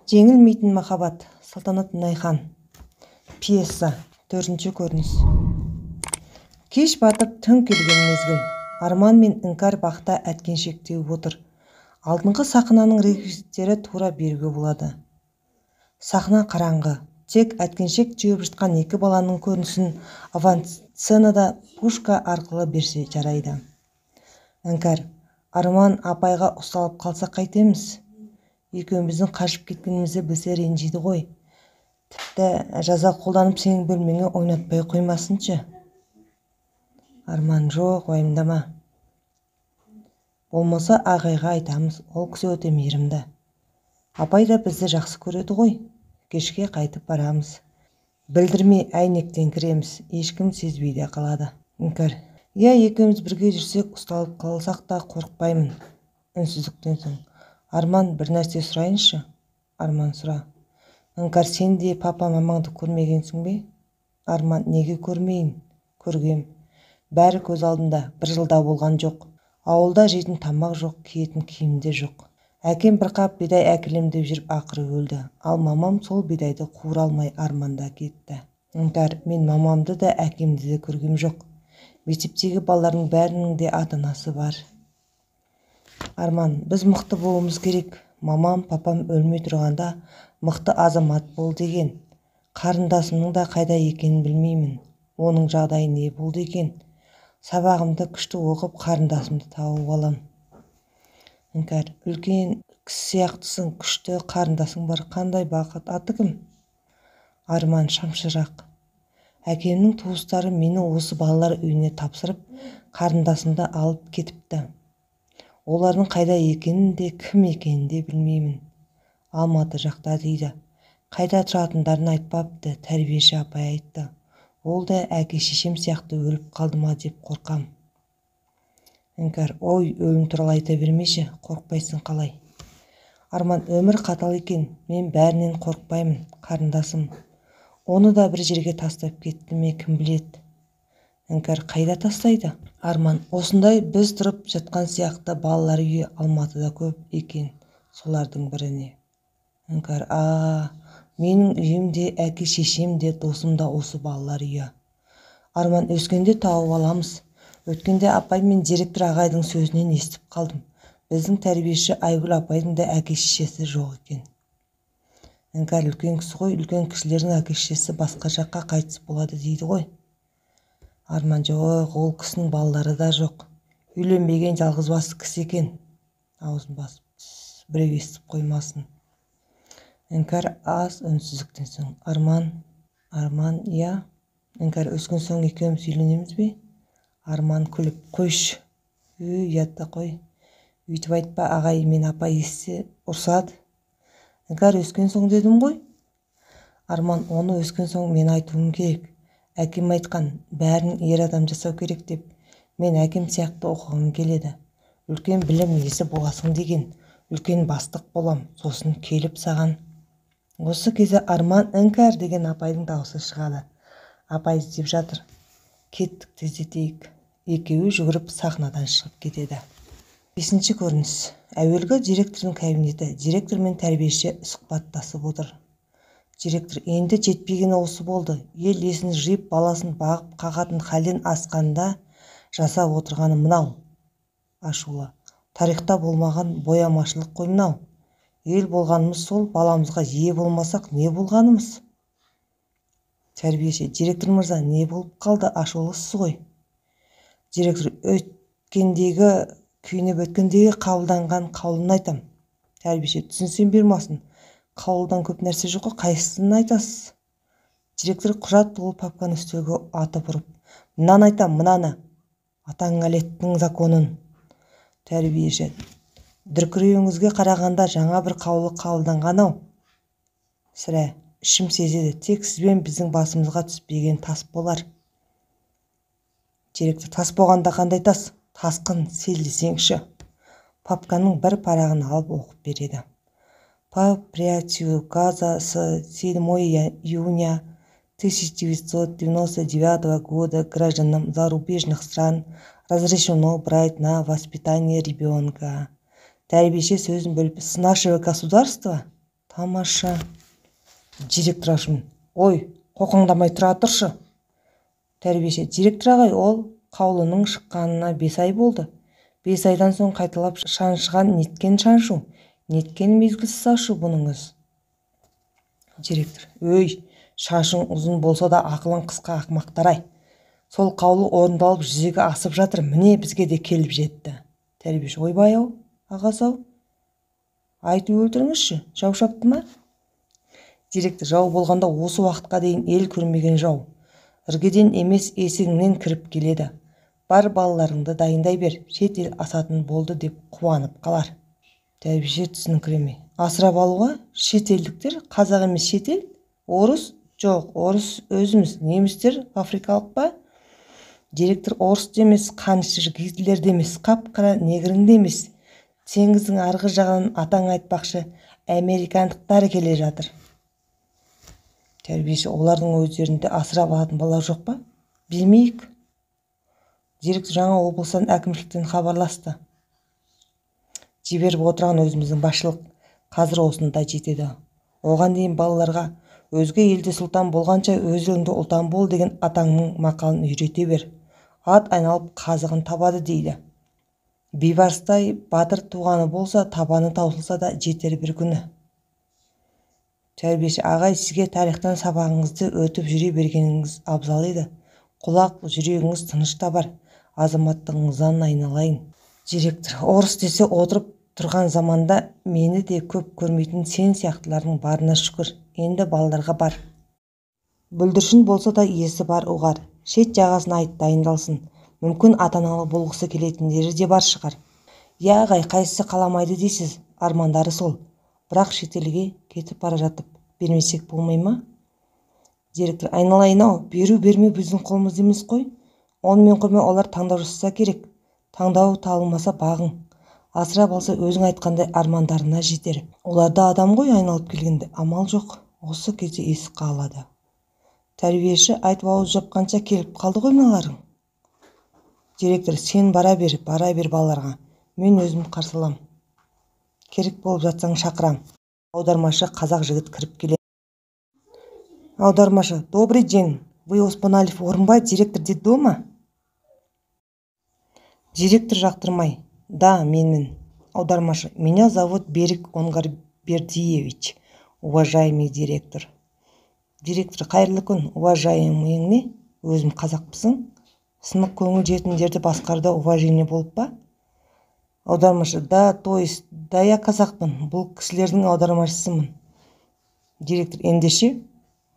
Жеңілмейтін махаббат. Салтанат Мұнайхан. Пьеса. 4-ші көрініс. Кеш батып түн келген мезгіл. Арман мен іңкәр бақта әткеншек теуіп отыр. Алдыңғы сахнаның реквизиттері тура беруге болады. Сахна қараңғы. Тек әткеншек теуіп жатқан екі баланың көрінісін авансценада пушка арқылы берсе жарайды. Іңкәр: Арман апайға ұсталып қалса қайтеміз? Екеуміздің қашып кеткенімізді білсе ренжиді ғой. Тіпті жаза қолданып сенің бөлмеңе ойнатпай қоймасыншы. Арман: жоқ, уайымдама. Болмаса ағайға айтамыз, ол кісі өте мейірімді. Апай да бізді жақсы көреді ғой. Кешке қайтып барамыз. Білдірмей әйнектен кіреміз, ешкім сезбей де қалады. Іңкәр: иә, екеуміз бірге жүрсек, ұсталып қалсақ та қорықпаймын. Үнсіздіктен соң: Арман, бір нәрсе сұрайыншы? Арман: сұра. Іңкәр: сен де папа-мамаңды көрмегенсің бе? Арман: неге көрмейін? Көргем. Бәрі көз алдында, бір жылда болған жоқ. Ауылда жейтін тамақ жоқ, киетін киім де жоқ. Әкем бір қап бидай әкелем деп жүріп ақыры өлді. Ал мамам сол бидайды қуыра алмай арманда кетті. Іңкәр: мен мамамды да әкемді де көргем жоқ. Мектептегі балалардың бәрінің де ата-анасы бар. Арман: біз мықты болуымыз керек. Мамам, папам өлмей тұрғанда мықты азамат бол деген. Қарындасымның да қайда екенін білмеймін. Оның жағдайы не болды екен? Сабағымды күшті оқып, қарындасымды тауып алам. Іңкәр: үлкен кісі сияқтысың, күшті қарындасың бар, қандай бақыт. Аты кім? Арман: Шамшырақ. Әкемнің туыстары мені осы балалар үйіне тапсырып, қарындасымды алып кетіпті. Олардың қайда екенін де, кім екенін де білмеймін. Алматы жақта дейді. Қайда тұратындарын айтпапты, тәрбиеші апай айтты. Ол да әке-шешем сияқты өліп қалды ма деп қорқам. Іңкәр: ой, өлім туралы айта бермеші, қорықпайсың қалай? Арман: өмір қатал екен, мен бәрінен қорықпаймын, қарындасым. Оны да бір жерге тастап кетті ме, кім біледі? Іңкәр: қайда тастайды? Арман: осындай біз тұрып жатқан сияқты балалар үйі Алматыда көп екен, солардың біріне. Іңкәр: менің үйім де, әке-шешем де, досым да осы балалар үйі. Арман: өскенде тауып аламыз. Өткенде апай мен директор ағайдың сөзінен естіп қалдым. Біздің тәрбиеші Айгүл апайдың да әке-шешесі жоқ екен. Іңкәр: үлкен кісі ғой, үлкен кісілердің әке-шешесі басқа жаққа қайтыс болады дейді ғой. Арман: жоқ, ол кісінің балалары да жоқ. Үйленбеген жалғызбасты кісі екен. Аузын басып, біреу естіп қоймасын. Іңкәр аз үнсіздіктен соң: Арман, иә. Іңкәр: өскен соң екеуміз үйленеміз бе? Арман күліп: қойшы. Ұятта қой. Үйтіп айтпа, ағай мен апай естісе ұрсады. Іңкәр: өскен соң дедім ғой. Арман: оны өскен соң мен айтуым керек. Әкем айтқан, бәрін ер адам жасау керек деп. Мен әкем сияқты оқығым келеді. Үлкен білім иесі боласың деген. Үлкен бастық болам, сосын келіп саған. Осы кезде Арман: Іңкәр деген апайдың дауысы шығады. Апай іздеп жатыр. Кеттік, тездетейік. Екеуі жүгіріп сахнадан шығып кетеді. 5-ші көрініс. Әуелгі директордың кабинеті. Директор мен тәрбиеші сұхбаттасып отыр. Директор: енді жетпегені осы болды. Ел есін жиып, баласын бағып қағатын халден асқанда жасап отырғаны мынау. Ашулы: тарихта болмаған боямашылық қой мынау. Ел болғанымыз сол, баламызға ие болмасақ не болғанымыз? Тәрбиеші: директор мырза, не болып қалды, ашулысыз ғой? Директор: өткендегі, күйініп өткендегі қабылданған қаулын айтам. Тәрбиеші: түсінсем бермасын. Қаулыдан көп нәрсе жоқ, қайсысын айтасыз? Директор құжат толы папканы үстелге атып ұрып: мынаны айтам, мынаны. Атаңалеттің законын. Тәрбиеші: дүркіреуіңізге қарағанда жаңа бір қаулы қабылданған-ау. Сірә, ішім сезеді, тек сізбен біздің басымызға түспеген тас болар. Директор: тас болғанда қандай тас? Тасқын, сел десеңші. Папканың бір парағын алып оқып береді. По приятию указа с 7 июня 1999 года гражданам зарубежных стран разрешено брать на воспитание ребенка. Тәрбиеші сөзін бөліп: с нашего государства? Тамаша. Директор ашым. Ой, қоқаңдамай тұра тұршы. Тәрбиеші. Директор ағай, ол қаулының шыққанына 5 ай болды. 5 айдан соң қайталап шаншыған неткен шаншу, неткен мезгілсіз ашу бұныңыз. Директор. Өй, шашың ұзын болса да ақылың қысқа ақымақтар-ай. Сол қаулы орындалып жүзеге асып жатыр, міне бізге де келіп жетті. Тәрбиеші. Ойбай-ау, ағасы-ау. Айтып өлтіріңізші, жау шапты ма? Директор. Жау болғанда осы уақытқа дейін ел көрмеген жау. Іргеден емес есігіңнен кіріп келеді. Бар балаларыңды дайындай бер, шет ел асатын болды деп қуанып қалар. Тәрбиеші түсініңкіремей. Асырап алуға шет елдіктер, қазақ емес шет ел? Орыс? Жоқ, орыс өзіміз, немістер, африкалық па? Директор. Орыс демес, қаншыр Гитлер демес, қап-қара негрің демес. Теңіздің арғы жағынан атаң айтпақшы, американдықтар келе жатыр. Тәрбиеші. Олардың өздерінде асырап алатын бала жоқ па? Білмейік. Директор. Жаңа облыстан әкімшіліктен хабарласты. Жіберіп отырған өзіміздің басшылық. Қазір осында жетеді. Оған дейін балаларға өзге елде сұлтан болғанша өзіңді ұлтан бол деген атаңның мақалын үйрете бер. Ат айналып қазығын табады дейді. Бейбарыстай батыр туғаны болса, табаны таусылса да жетер бір күні. Тәрбиеші. Ағай, сізге тарихтан сабағыңызды өтіп жүре бергеніңіз абзал еді. Құлақ жүрегіңіз тыныш табар, азаматтығыңыздан айналайын. Директор. Орыс десе отырып тұрған заманда мені де көп көрмейтін сен сияқтылардың барына шүкір. Енді балаларға бар. Бүлдіршін болса да есі бар ұғар. Шет жағасын айт, дайындалсын. Мүмкін ата-аналы болғысы келетіндері де бар шығар. Я ағай, қайсысы қаламайды дейсіз, армандары сол. Бірақ шетелге кетіп бара жатып бермесек болмай ма? Директор. Айналайын-ау, беру берме біздің қолымызда емес қой. Онымен қоймай олар таңдау жасаса керек. Таңдау табылмаса бағың. Асырап алса өзің айтқандай армандарына жетер. Оларда адам ғой, айналып келгенде амал жоқ. Осы кезде есік қағылады. Тәрбиеші. Айтып ауыз жапқанша келіп қалды ғой мыналарың. Директор. Сен бара бер балаларға. Мен өзім қарсылам. Керек болып жатсаң шақырам. Аудармашы қазақ жігіт кіріп келеді. Аудармашы. Добрый день. Вы Оспаналев Орынбай, директор де дома? Директор жақтырмай. Да, менмін. Аудармашы. Меня зовут Берик Онгарбердиевич, уважаемый директор. Директор. Қайырлы күн, уважаемый не? Өзім қазақпысың? Сынық көңіл жетімдерді басқарда уважение болып па? Аудармашы. Да, то есть, да, я қазақпын. Бұл кісілердің аудармашысымын. Директор. Ендеше?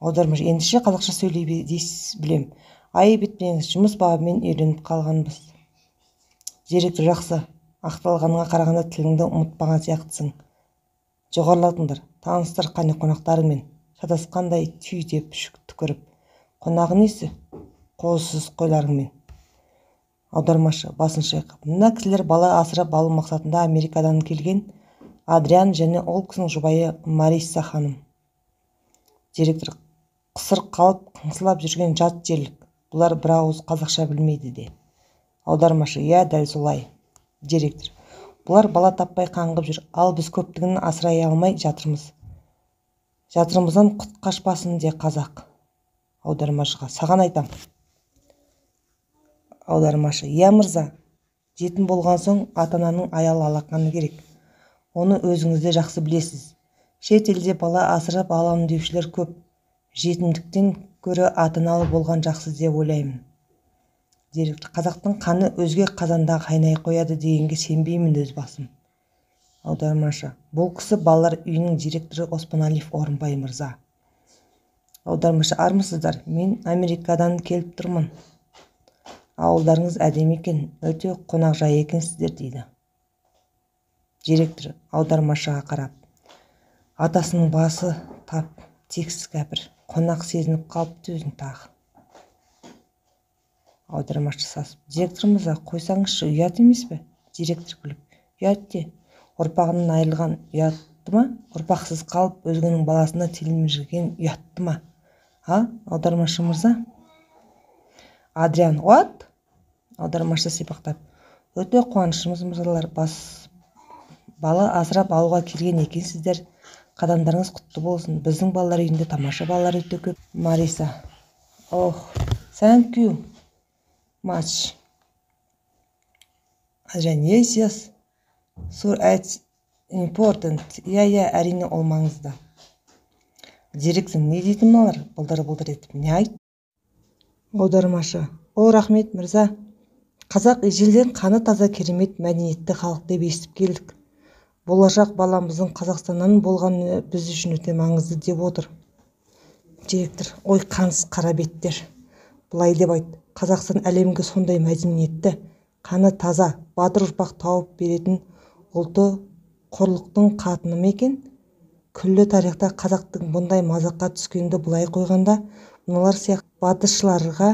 Аудармашы. Ендеше қазақша сөйлей дейсіз, білем. Айып етпеңіз, жұмыс бабымен үйреніп қалғанбыз. Директор. Жақсы. Ақталғаныңа қарағанда тіліңді ұмытпаған сияқтысың. Жоғарылатыңдар. Таныстыр қане қонақтарымен. Шатасқандай түй деп түкіріп. Қонағы несі? Қозсыз қойларыңмен. Аудармашы. Басын шайқап. Мына кісілер бала асырап алу мақсатында Америкадан келген Адриан және ол кісінің жұбайы Мариса ханым. Директор. Қысыр қалып қыңсылап жүрген жат жерлік. Бұлар бір ауыз қазақша білмейді де. Аудармашы. Я, дәл солай. Директор. Бұлар бала таппай қаңғып жүр, ал біз көптігін асырай алмай жатырмыз. Жатырымыздан құт қашпасын де қазақ. Аудармашыға. Саған айтам. Аудармашы. Я, мырза. Жетім болған соң ата-ананың аялы алақаны керек. Оны өзіңізде жақсы білесіз. Шет елде бала асырап аламын деушілер көп. Жетімдіктен көрі ата-аналы болған жақсы деп ойлаймын. Директор. Қазақтың қаны өзге қазанда қайнай қояды дегенге сенбеймін өз басым. Аудармашы. Бұл кісі балалар үйінің директоры Оспаналев Орынбай мырза. Аудармашы. Армысыздар? Мен Америкадан келіп тұрмын. Ауылдарыңыз әдемі екен, өте қонақжай екенсіздер дейді. Директор. Аудармашыға қарап. Атасының басы тап, тексіз кәпір. Қонақ сезініп қалыпты өзін тағы. Аудармашы сасып. Директор мырза, қойсаңызшы, ұят емес пе? Директор күліп. Ұят те. Ұрпағынан айырылған ұятты ма? Ұрпақсыз қалып, өзгенің баласына телмірген ұятты ма? Аудармашы мырза? Адриан. What? Аудармашы сипақтап. Өте қуаныштымыз мырзалар, бала асырап алуға келген екенсіздер. Қадамдарыңыз құтты болсын. Біздің балалар үйінде тамаша балалар өте көп. Мариса. Thank you much. Adrian, yes. So it's important. Иә, әрине ол маңызды. Директор, не дейді мыналар? Бұлдыр етіп не айт? Аудармашы. Рахмет, мырза. Қазақ ежелден қаны таза керемет мәдениетті халық деп естіп келдік. Болашақ баламыздың Қазақстаннан болғаны біз үшін өте маңызды деп отыр. Директор, қансыз қара беттер. Бұлай деп айт. Қазақстан әлемге сондай мәдениетті, қаны таза, батыр ұрпақ тауып беретін ұлты қорлықтың қатыны ма екен? Күллі тарихта қазақтың бұндай мазаққа түскенді бұлай қойғанда, мыналар сияқты батыршыларға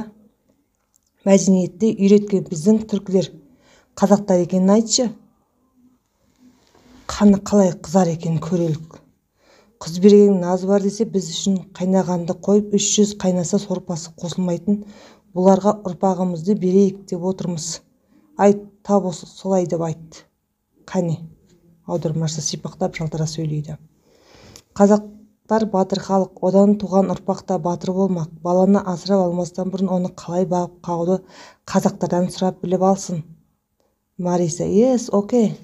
мәдениетті үйреткен біздің түркілер қазақтар екенін айтшы. Қаны қалай қызар екен көрелік. Қыз бергеннің назы бар десе, біз үшін қайнағанды қойып 300 қайнаса сорпасы қосылмайтын бұларға ұрпағымызды берейік деп отырмыз. Айт, тап осы солай деп айт. Қане. Аудармашы сипақтап жалтара сөйлейді. Қазақтар батыр халық, одан туған ұрпақта батыр болмақ. Баланы асырап алмастан бұрын оны қалай бағып қағуды қазақтардан сұрап біліп алсын. Мариса, yes, окей.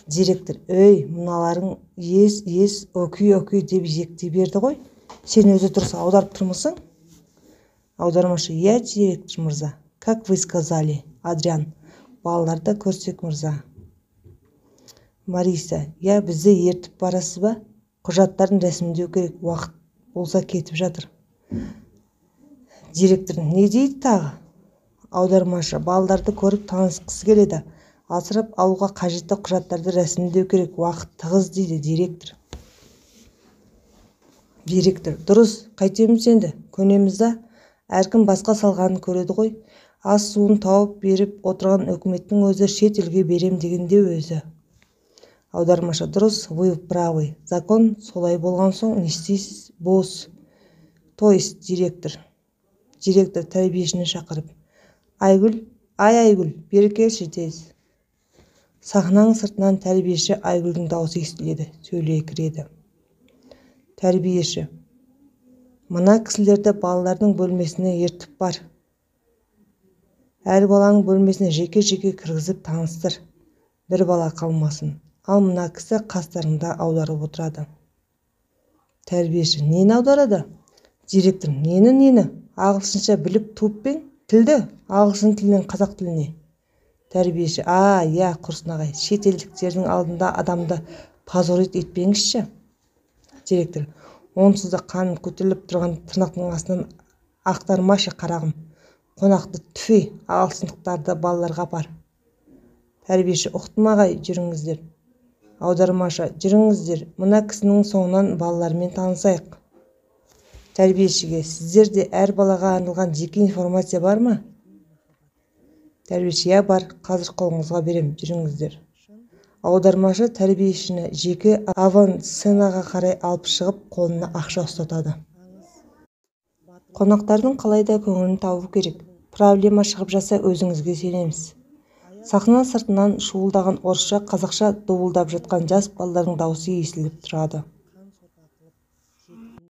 Директор, мыналарың yes, окей деп жекте берді ғой. Сен өзі дұрыс аударып тұрмысың? Аудармашы, иә, директор мырза. Как вы сказали, Адриан? Балаларды көрсек мырза. Мариса, иә, бізді ертіп барасыз ба? Құжаттарын рәсімдеу керек, уақыт болса кетіп жатыр. Директор, не дейді тағы? Аудармашы, балаларды көріп танысқысы келеді. Асырап алуға қажетті құжаттарды рәсімдеу керек, уақыт тығыз дейді директор. Директор, дұрыс, қайтеміз енді, көнемізді, әркім басқа салғанын көреді ғой. Ас суын тауып беріп отырған өкіметтің өзі шет елге берем дегенде өзі. Аудармашы, дұрыс, вы правы. Закон солай болған соң не істейсіз? Бос. То есть, директор. Директор тәрбиешіні шақырып. Айгүл, бері келші тез. Сахнаның сыртынан тәрбиеші Айгүлдің дауысы естіледі, сөйлей кіреді. Тәрбиеші. Мына кісілерді балалардың бөлмесіне ертіп бар. Әр баланың бөлмесіне жеке-жеке кіргізіп таныстыр. Бір бала қалмасын. Ал мына кісі қастарында аударып отырады. Тәрбиеші, нені аударады? Директор, нені? Ағылшынша біліп туып пен? Тілді, ағылшын тілінен қазақ тіліне. Тәрбиеші, иә, құрсын ағай, шетелдіктердің алдында адамды позорит етпеңізші. Директор, онсыз да қаным көтеріліп тұрған тырнақтың астынан ақтармашы қарағым. Қонақты түфе, ағылшындықтарды балаларға бар. Тәрбиеші, ұқтым ағай, жүріңіздер. Аудармашы, жүріңіздер, мына кісінің соңынан балалармен танысайық. Тәрбиешіге, сіздерде әр балаға арналған жеке информация бар ма? Тәрбиеші, иә бар, қазір қолыңызға берем, жүріңіздер. Аудармашы тәрбиешіні жеке авансценаға қарай алып шығып, қолына ақша ұстатады. Қонақтардың қалайда көңілін табу керек. Проблема шығып жаса өзіңізге сенеміз. Сахна сыртынан шуылдаған орысша, қазақша дуылдап жатқан жас балалардың дауысы естіліп тұрады.